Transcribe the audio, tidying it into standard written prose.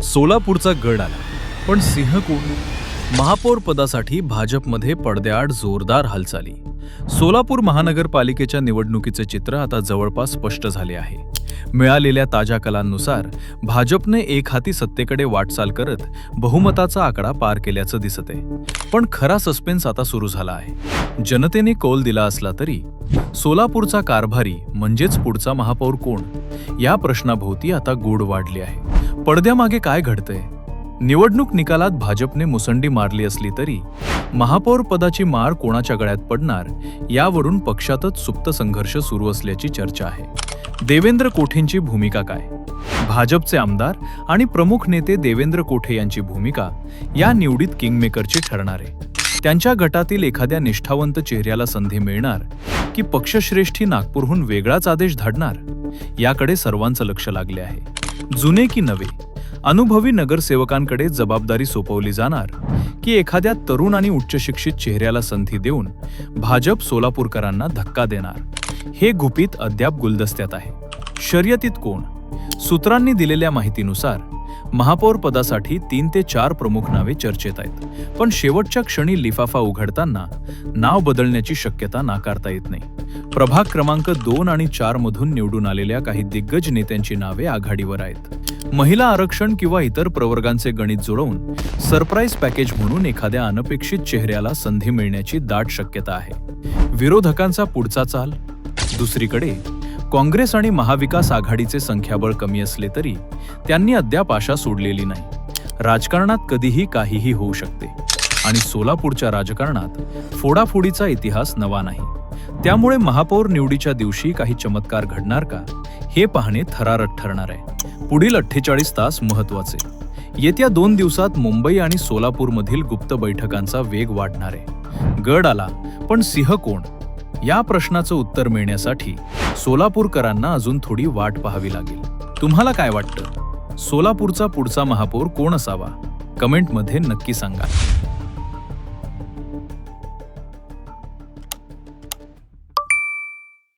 सोलापूरचा गड आला, पण सिंह कोण? महापौर पदासाठी भाजपमध्ये पडद्याआड जोरदार हालचाली. सोलापूर महानगरपालिकेच्या निवडणुकीचे चित्र आता जवळपास स्पष्ट झाले आहे. मिळालेल्या ताज्या कलांनुसार भाजपने एक हाती सत्तेकडे वाटचाल करत बहुमताचा आकडा पार केल्याचं दिसत आहे. पण खरा सस्पेन्स आता सुरू झाला आहे. जनतेने कौल दिला असला तरी सोलापूरचा कारभारी म्हणजेच पुढचा महापौर कोण, या प्रश्नाभोवती आता गूढ वाढली आहे. पडद्यामागे काय घडतंय? निवडणूक निकालात भाजपने मुसंडी मारली असली तरी महापौर पदाची मार कोणाच्या गळ्यात पडणार, यावरून पक्षातच सुप्त संघर्ष सुरू असल्याची चर्चा आहे. देवेंद्र कोठेंची भूमिका काय? भाजपचे आमदार आणि प्रमुख नेते देवेंद्र कोठे यांची भूमिका या निवडीत किंगमेकरची ठरणार आहे. त्यांच्या गटातील एखाद्या निष्ठावंत चेहऱ्याला संधी मिळणार की पक्षश्रेष्ठी नागपूरहून वेगळाच आदेश धाडणार, याकडे सर्वांचं लक्ष लागले आहे. जुने की नवे, अनुभवी नगरसेवकांकडे जबाबदारी सोपवली जाणार की एखाद्या तरुण आणि उच्चशिक्षित चेहऱ्याला संधी देऊन भाजप सोलापूरकरांना धक्का देणार, हे गुपित अद्याप गुलदस्त्यात आहे. शर्यतीत कोण? सूत्रांनी दिलेल्या माहितीनुसार महापौर पदासाठी 3 ते 4 प्रमुख नावे चर्चेत आहेत. पण शेवटच्या क्षणी लिफाफा उघडताना नाव बदलण्याची शक्यता नाकारता येत नाही. प्रभाग क्रमांक 2 आणि 4 मधून निवडून आलेल्या काही दिग्गज नेत्यांची नावे आघाडीवर आहेत. महिला आरक्षण किंवा इतर प्रवर्गांचे गणित जुळवून सरप्राईज पॅकेज म्हणून एखाद्या अनपेक्षित चेहऱ्याला संधी मिळण्याची दाट शक्यता आहे. विरोधकांचा पुढचा चाल? दुसरीकडे काँग्रेस आणि महाविकास आघाडीचे संख्याबळ कमी असले तरी त्यांनी अद्याप आशा सोडलेली नाही. राजकारणात कधीही काहीही होऊ शकते आणि सोलापूरच्या राजकारणात फोडाफोडीचा इतिहास नवा नाही. त्यामुळे महापौर निवडीच्या दिवशी काही चमत्कार घडणार का, हे पाहणे थरारक ठरणार आहे. पुढील 48 तास महत्त्वाचे. येत्या 2 दिवसात मुंबई आणि सोलापूरमधील गुप्त बैठकांचा वेग वाढणार आहे. गड आला, पण सिंह कोण, या प्रश्नाचं उत्तर मिळण्यासाठी सोलापूरकरांना अजून थोडी वाट पाहावी लागेल. तुम्हाला काय वाटतं? सोलापूरचा पुढचा महापौर कोण असावा? कमेंटमध्ये नक्की सांगा.